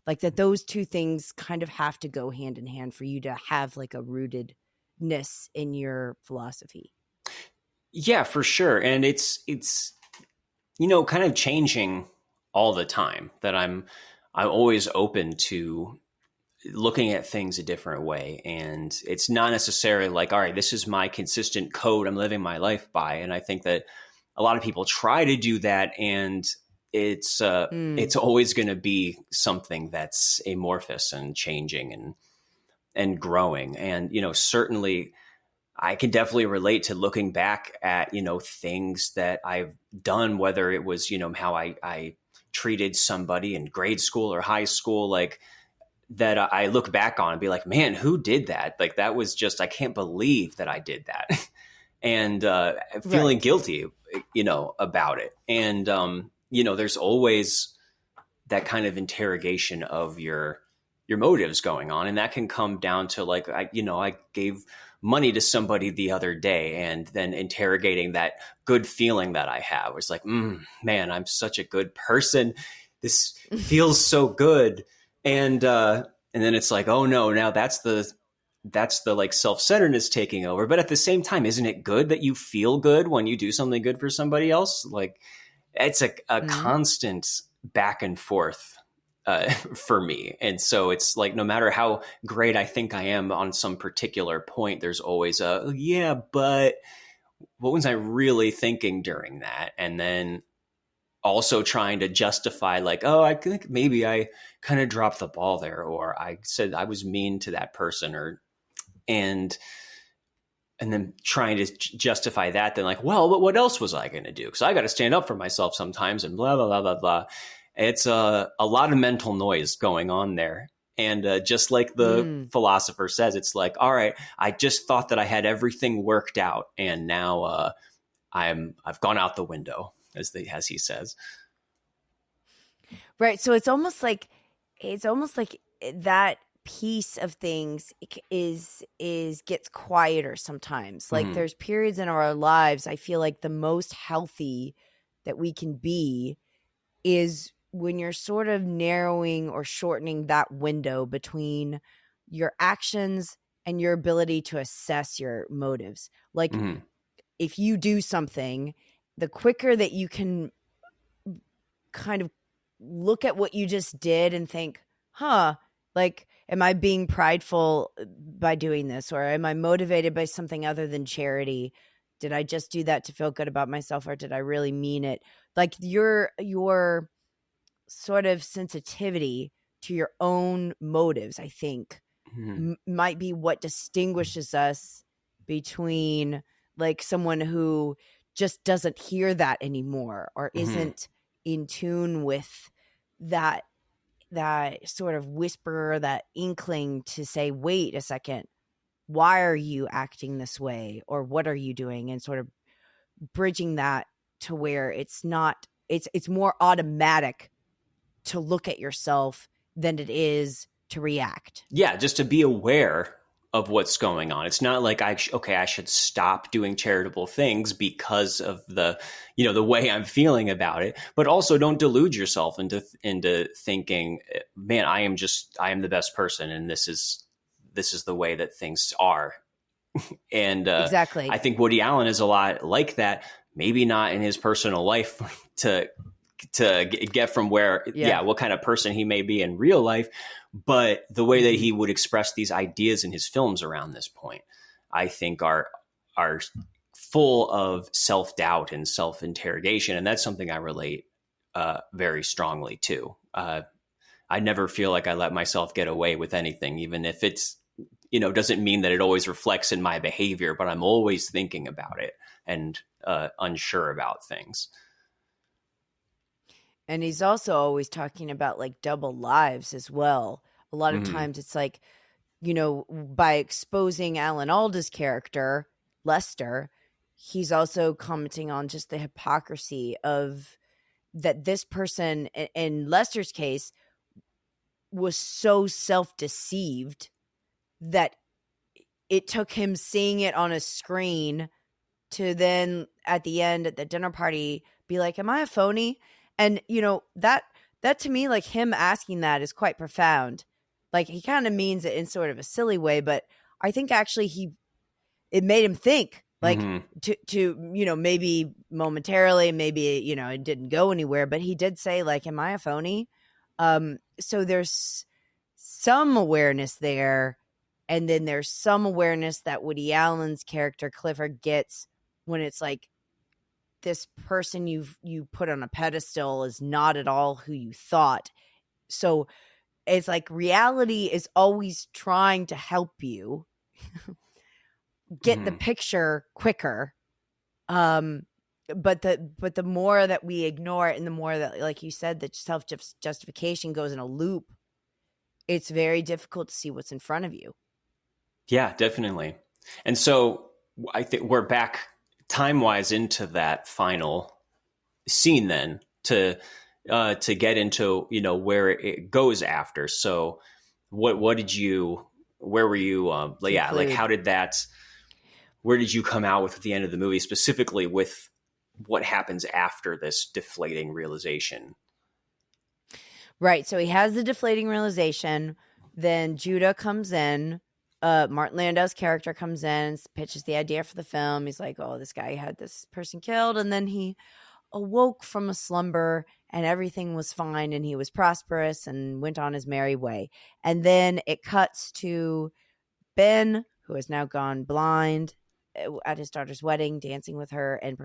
Like that those two things kind of have to go hand in hand for you to have like a rootedness in your philosophy. Yeah, for sure. And it's kind of changing all the time, that I'm always open to looking at things a different way. And it's not necessarily like, all right, this is my consistent code I'm living my life by. And I think that a lot of people try to do that, and it's always going to be something that's amorphous and changing and growing. And, certainly I can definitely relate to looking back at, things that I've done, whether it was, how I treated somebody in grade school or high school, like that I look back on and be like, man, who did that? Like, that was just, I can't believe that I did that. And feeling guilty, about it. And, there's always that kind of interrogation of your motives going on. And that can come down to like, I gave money to somebody the other day and then interrogating that good feeling that I have. It was like, man, I'm such a good person. This feels so good. And then it's like, oh no, now that's the like self-centeredness taking over. But at the same time, isn't it good that you feel good when you do something good for somebody else? Like, it's a constant back and forth for me. And so it's like, no matter how great I think I am on some particular point, there's always yeah, but what was I really thinking during that? And then also trying to justify like, oh, I think maybe I kind of dropped the ball there, or I said I was mean to that person, and then trying to justify that, then like, well, but what else was I going to do? Because I got to stand up for myself sometimes, and blah, blah, blah, blah, blah. It's a lot of mental noise going on there. And just like the philosopher says, it's like, all right, I just thought that I had everything worked out, and now I've gone out the window, as he says. Right. So it's almost like that piece of things is gets quieter sometimes. Like there's periods in our lives, I feel like the most healthy that we can be is when you're sort of narrowing or shortening that window between your actions and your ability to assess your motives. Like if you do something, the quicker that you can kind of look at what you just did and think, like, am I being prideful by doing this? Or am I motivated by something other than charity? Did I just do that to feel good about myself, or did I really mean it? Like your sort of sensitivity to your own motives, I think, might be what distinguishes us between like someone who just doesn't hear that anymore, or isn't in tune with that sort of whisper, that inkling to say, wait a second, why are you acting this way? Or what are you doing? And sort of bridging that to where it's more automatic to look at yourself than it is to react. Yeah, just to be aware of what's going on. It's not like I should stop doing charitable things because of the way I'm feeling about it. But also, don't delude yourself into thinking, man, I am the best person, and this is the way that things are. And exactly, I think Woody Allen is a lot like that. Maybe not in his personal life to get from where, what kind of person he may be in real life, but the way that he would express these ideas in his films around this point, I think are full of self-doubt and self-interrogation. And that's something I relate very strongly to. I never feel like I let myself get away with anything, even if it's, doesn't mean that it always reflects in my behavior, but I'm always thinking about it and unsure about things. And he's also always talking about like double lives as well. A lot of times it's like, by exposing Alan Alda's character, Lester, he's also commenting on just the hypocrisy of that this person, in Lester's case, was so self-deceived that it took him seeing it on a screen to then at the end at the dinner party be like, am I a phony? And, that to me, like him asking that is quite profound. Like he kind of means it in sort of a silly way, but I think actually it made him think, like to maybe momentarily, maybe, it didn't go anywhere, but he did say like, am I a phony? So there's some awareness there. And then there's some awareness that Woody Allen's character Clifford gets when it's like, this person you put on a pedestal is not at all who you thought. So it's like reality is always trying to help you get the picture quicker. But the more that we ignore it, and the more that, like you said, that self-justification goes in a loop, it's very difficult to see what's in front of you. Yeah, definitely. And so I think we're back time-wise into that final scene then to get into, where it goes after. So where were you? Like, how did that where did you come out with at the end of the movie, specifically with what happens after this deflating realization? Right. So he has the deflating realization. Then Judah comes in. Martin Landau's character comes in, pitches the idea for the film. He's like, oh, this guy had this person killed. And then he awoke from a slumber and everything was fine and he was prosperous and went on his merry way. And then it cuts to Ben, who has now gone blind, at his daughter's wedding, dancing with her, and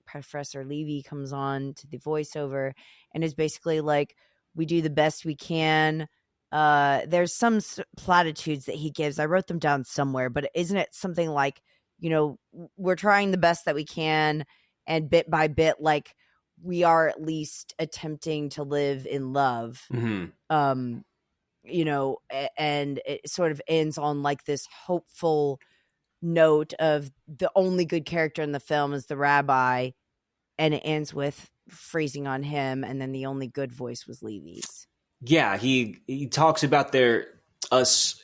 Professor Levy comes on to the voiceover and is basically like, we do the best we can. There's some platitudes that he gives. I wrote them down somewhere, but isn't it something like, we're trying the best that we can, and bit by bit, like, we are at least attempting to live in love. Mm-hmm. And it sort of ends on like this hopeful note of the only good character in the film is the rabbi, and it ends with freezing on him, and then the only good voice was Levy's. Yeah, he talks about us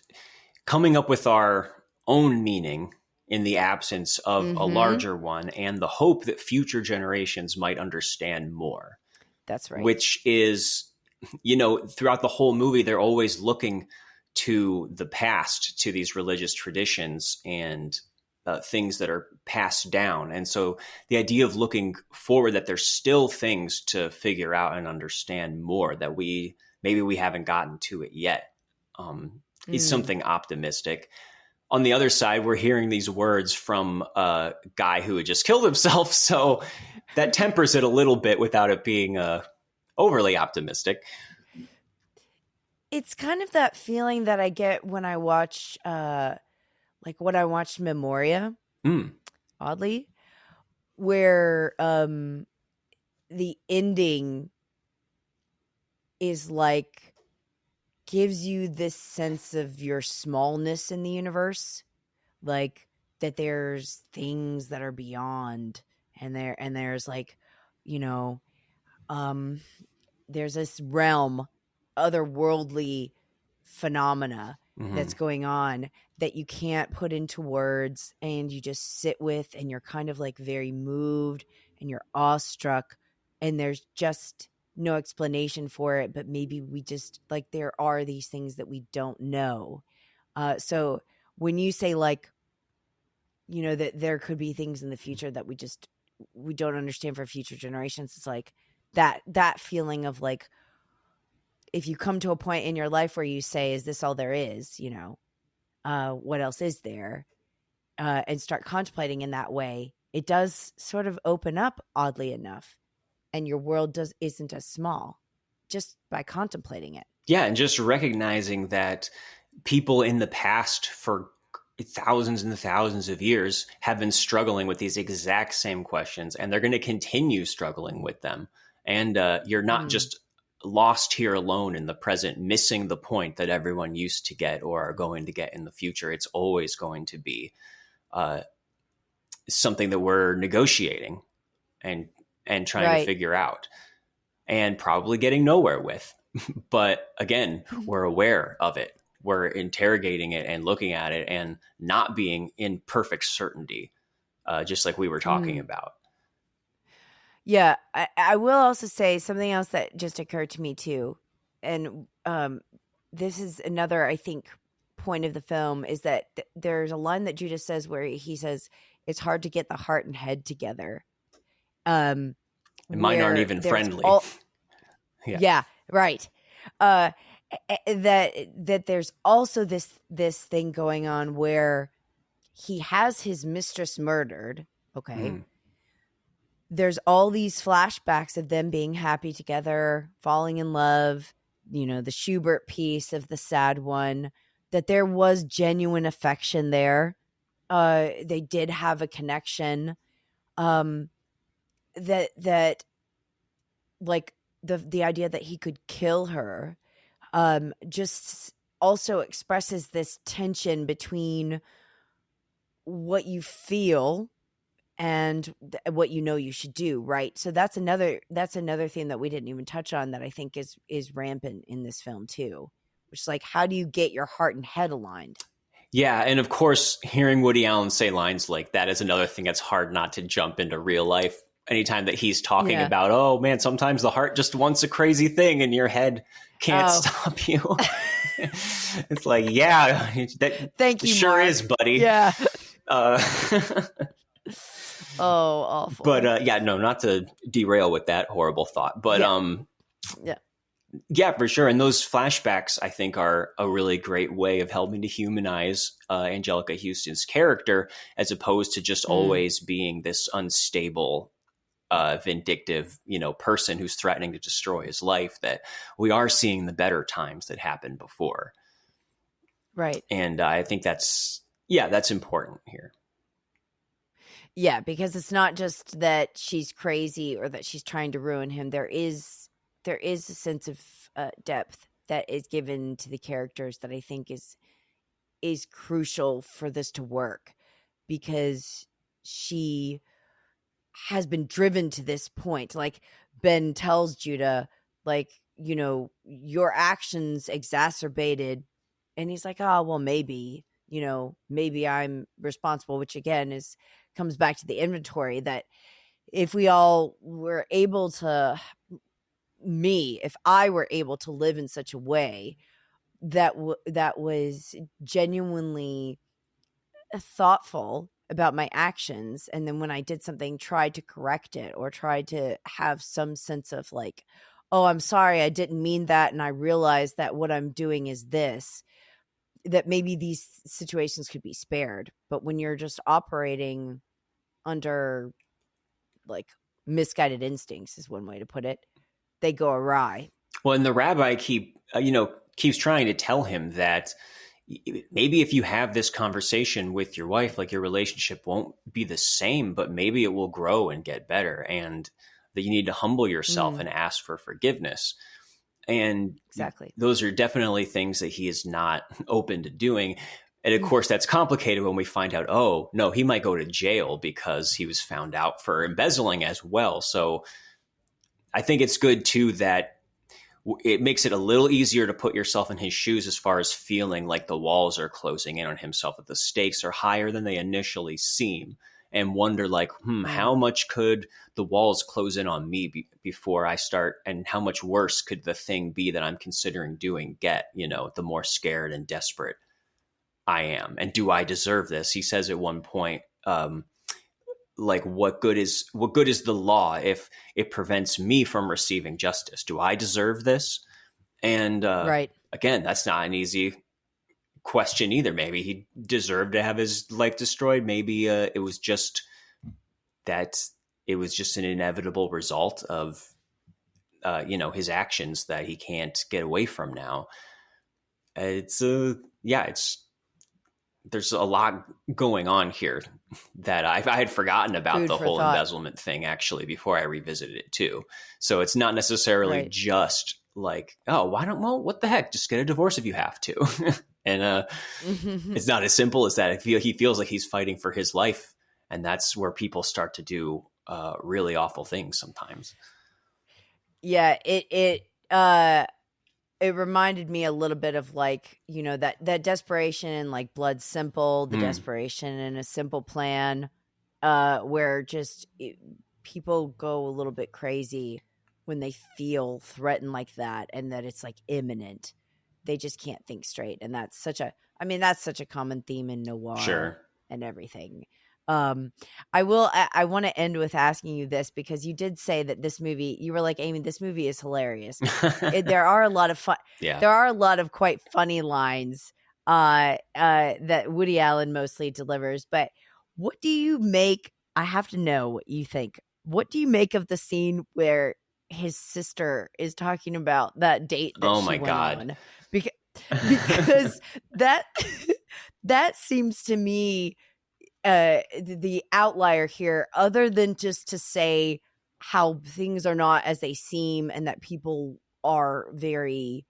coming up with our own meaning in the absence of a larger one, and the hope that future generations might understand more. That's right. Which is, throughout the whole movie, they're always looking to the past, to these religious traditions and things that are passed down. And so the idea of looking forward, that there's still things to figure out and understand more, that maybe we haven't gotten to it yet, is something optimistic. On the other side, we're hearing these words from a guy who had just killed himself. So that tempers it a little bit without it being overly optimistic. It's kind of that feeling that I get when I watch, when I watched Memoria, oddly, where the ending is like, gives you this sense of your smallness in the universe, like that there's things that are beyond, and there's like, there's this realm, otherworldly phenomena that's going on that you can't put into words, and you just sit with, and you're kind of like very moved and you're awestruck, and there's just no explanation for it, but maybe we just, like, there are these things that we don't know. So when you say, like, that there could be things in the future that we don't understand for future generations, it's like that feeling of like, if you come to a point in your life where you say, is this all there is? What else is there? And start contemplating in that way, it does sort of open up, oddly enough. And your world isn't as small just by contemplating it. Yeah, and just recognizing that people in the past for thousands and thousands of years have been struggling with these exact same questions, and they're going to continue struggling with them. And you're not just lost here alone in the present, missing the point that everyone used to get or are going to get in the future. It's always going to be something that we're negotiating and trying to figure out, and probably getting nowhere with. But again, we're aware of it. We're interrogating it and looking at it and not being in perfect certainty, just like we were talking about. Yeah, I will also say something else that just occurred to me too. And this is another, I think, point of the film, is that there's a line that Judah says where he says, it's hard to get the heart and head together. And mine aren't even friendly. Yeah, right. That there's also this thing going on where he has his mistress murdered. Okay. There's all these flashbacks of them being happy together, falling in love, the Schubert piece of the sad one, that there was genuine affection there. They did have a connection. That like the idea that he could kill her just also expresses this tension between what you feel and what you should do, right? So that's another thing that we didn't even touch on that I think is rampant in this film too, which is like, how do you get your heart and head aligned? Yeah, and of course, hearing Woody Allen say lines like that is another thing that's hard not to jump into real life. Anytime that he's talking about, oh man, sometimes the heart just wants a crazy thing and your head can't stop you. It's like, yeah, that thank you, sure Marc. is, buddy. Yeah. Awful. But yeah, no, not to derail with that horrible thought, but yeah, for sure. And those flashbacks, I think, are a really great way of helping to humanize Angelica Houston's character, as opposed to just always being this unstable, vindictive, person who's threatening to destroy his life. That we are seeing the better times that happened before. Right. And I think that's important here. Yeah, because it's not just that she's crazy or that she's trying to ruin him. There is a sense of depth that is given to the characters that I think is crucial for this to work, because she has been driven to this point. Like Ben tells Judah, like, your actions exacerbated, and he's like, oh, well, maybe I'm responsible, which again comes back to the inventory, that if we all were able to, if I were able to live in such a way that was genuinely thoughtful about my actions, and then when I did something, tried to correct it or tried to have some sense of like, oh, I'm sorry, I didn't mean that, and I realized that what I'm doing is this, that maybe these situations could be spared. But when you're just operating under like misguided instincts, is one way to put it, they go awry. Well, and the rabbi keeps trying to tell him that maybe if you have this conversation with your wife, like your relationship won't be the same, but maybe it will grow and get better, and that you need to humble yourself and ask for forgiveness. And exactly, those are definitely things that he is not open to doing. And of course, that's complicated when we find out, oh, no, he might go to jail because he was found out for embezzling as well. So I think it's good, too, that it makes it a little easier to put yourself in his shoes as far as feeling like the walls are closing in on himself, that the stakes are higher than they initially seem, and wonder like, how much could the walls close in on me before I start, and how much worse could the thing be that I'm considering doing get, the more scared and desperate I am. And do I deserve this? He says at one point, like, what good is the law if it prevents me from receiving justice? Do I deserve this? And right. Again, that's not an easy question either. Maybe he deserved to have his life destroyed. Maybe it was just an inevitable result of his actions that he can't get away from now. There's a lot going on here that I had forgotten about the whole embezzlement thing, actually, before I revisited it too. So it's not necessarily just like, oh, what the heck? Just get a divorce if you have to. And it's not as simple as that. He feels like he's fighting for his life. And that's where people start to do really awful things sometimes. Yeah, it reminded me a little bit of like, that desperation in like Blood Simple, the desperation in A Simple Plan, where just people go a little bit crazy when they feel threatened like that, and that it's like imminent. They just can't think straight. And that's such a common theme in noir and everything. I want to end with asking you this, because you did say that this movie, you were like, Amy, this movie is hilarious. There are a lot of fun. Yeah. There are a lot of quite funny lines that Woody Allen mostly delivers. But what do you make? I have to know what you think. What do you make of the scene where his sister is talking about that date that she went on? Because that seems to me the outlier here, other than just to say how things are not as they seem, and that people are very,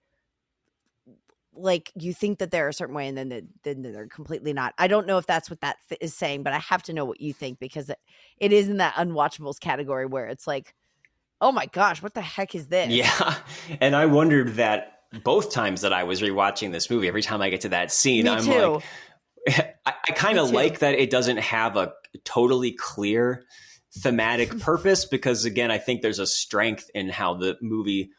like, you think that they're a certain way, and then they're completely not. I don't know if that's what that is saying, but I have to know what you think, because it is in that unwatchables category where it's like, oh my gosh, what the heck is this? Yeah. And I wondered that both times that I was rewatching this movie. Every time I get to that scene, I'm like, I kind of like that it doesn't have a totally clear thematic purpose, because again, I think there's a strength in how the movie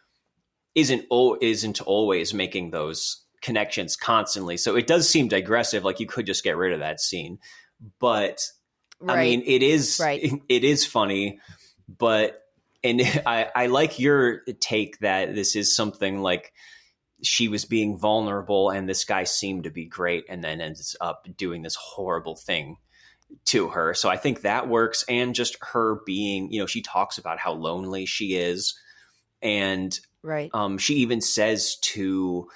isn't always making those connections constantly. So it does seem digressive. Like you could just get rid of that scene, but I mean, it is funny, but, and I like your take that this is something like she was being vulnerable and this guy seemed to be great and then ends up doing this horrible thing to her. So I think that works. And just her being, she talks about how lonely she is. And she even says to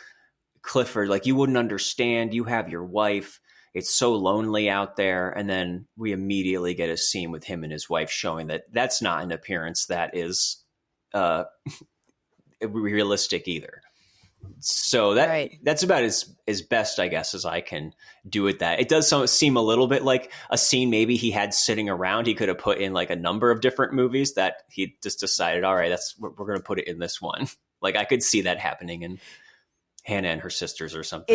Clifford, like, you wouldn't understand. You have your wife. It's so lonely out there. And then we immediately get a scene with him and his wife showing that that's not an appearance that is realistic either. So that's about as best, I guess, as I can do with that. It does seem a little bit like a scene maybe he had sitting around. He could have put in like a number of different movies that he just decided, all right, we're going to put it in this one. Like I could see that happening in Hannah and Her Sisters or something.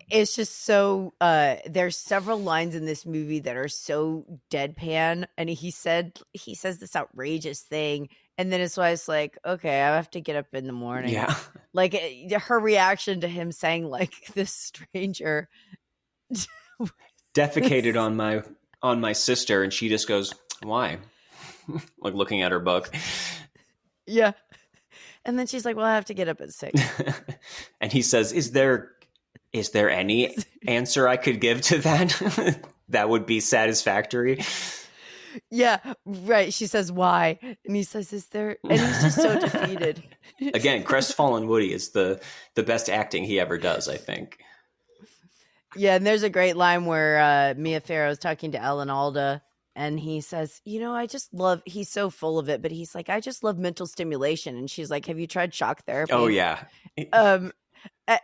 It's just so there's several lines in this movie that are so deadpan, and he says this outrageous thing, and then his wife's like, okay, I have to get up in the morning. Yeah. Like her reaction to him saying like this stranger defecated on my sister, and she just goes, why? Like looking at her book. Yeah. And then she's like, well, I have to get up at 6. And he says, is there any answer I could give to that? That would be satisfactory. Yeah, right. She says, why? And he says, is there? And he's just so defeated. Again, crestfallen Woody is the best acting he ever does, I think. Yeah, and there's a great line where Mia Farrow is talking to Alan Alda, and he says, he's so full of it, but he's like, I just love mental stimulation. And she's like, have you tried shock therapy? Oh, yeah.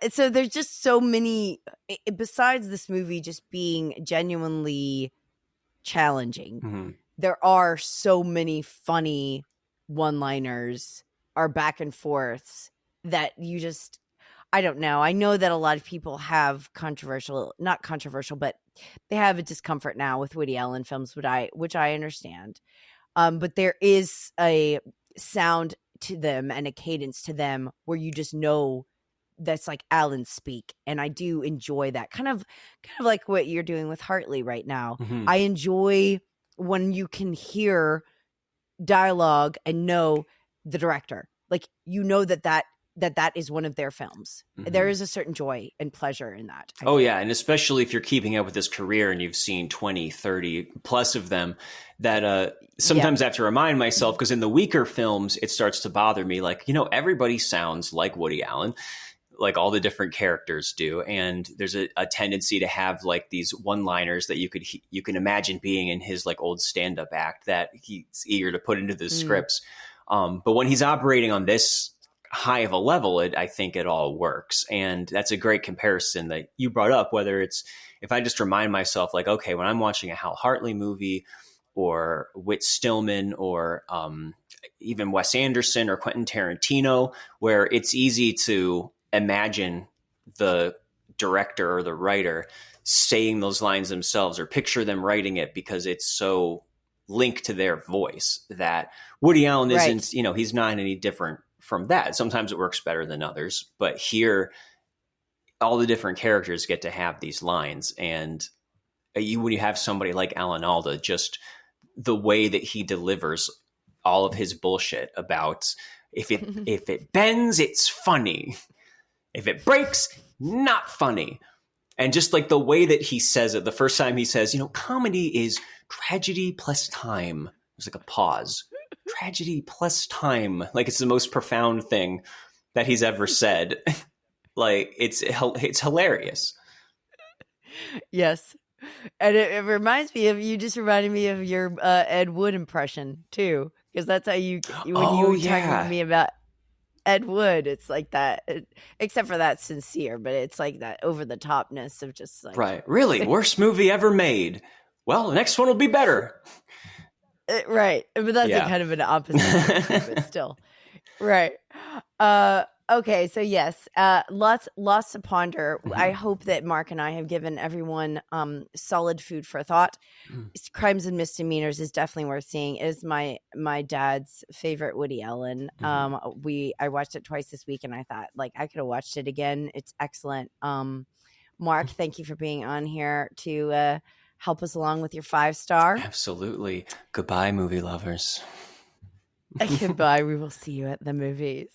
So there's just so many, besides this movie just being genuinely challenging, mm-hmm. There are so many funny one-liners or back and forths that you just, I don't know. I know that a lot of people have not controversial, but they have a discomfort now with Woody Allen films, which I understand. But there is a sound to them and a cadence to them where you just know that's like Allen speak. And I do enjoy that kind of like what you're doing with Hartley right now. Mm-hmm. I enjoy when you can hear dialogue and know the director, like, that is one of their films. Mm-hmm. There is a certain joy and pleasure in that. Yeah. And especially if you're keeping up with his career and you've seen 20, 30 plus of them, that sometimes I have to remind myself, because in the weaker films, it starts to bother me. Like, everybody sounds like Woody Allen, like all the different characters do. And there's a tendency to have like these one-liners that you can imagine being in his like old stand-up act that he's eager to put into the scripts. But when he's operating on this high of a level, I think it all works. And that's a great comparison that you brought up, whether it's, if I just remind myself like, okay, when I'm watching a Hal Hartley movie or Whit Stillman or even Wes Anderson or Quentin Tarantino, where it's easy to imagine the director or the writer saying those lines themselves or picture them writing it because it's so linked to their voice, that Woody Allen isn't, he's not any different from that. Sometimes it works better than others, but here all the different characters get to have these lines. And when you have somebody like Alan Alda, just the way that he delivers all of his bullshit about if it bends, it's funny. If it breaks, not funny. And just like the way that he says it, the first time he says, comedy is tragedy plus time. There's like a pause. Tragedy plus time. Like it's the most profound thing that he's ever said. Like it's hilarious. Yes. And it reminds me of, you just reminded me of your Ed Wood impression too. Because that's how when you were talking to me about Ed Wood, it's like that, except for that sincere, but it's like that over the topness of just like, right. Really? Worst movie ever made. Well, the next one will be better. Right. But that's kind of an opposite, but still. Right. Okay, so yes, lots to ponder. I hope that Mark and I have given everyone solid food for thought. Crimes and Misdemeanors is definitely worth seeing. It is my dad's favorite Woody Allen. I watched it twice this week, and I thought like I could have watched it again. It's excellent. Mark, thank you for being on here to help us along with your 5-star. Absolutely. Goodbye, movie lovers. Goodbye. We will see you at the movies.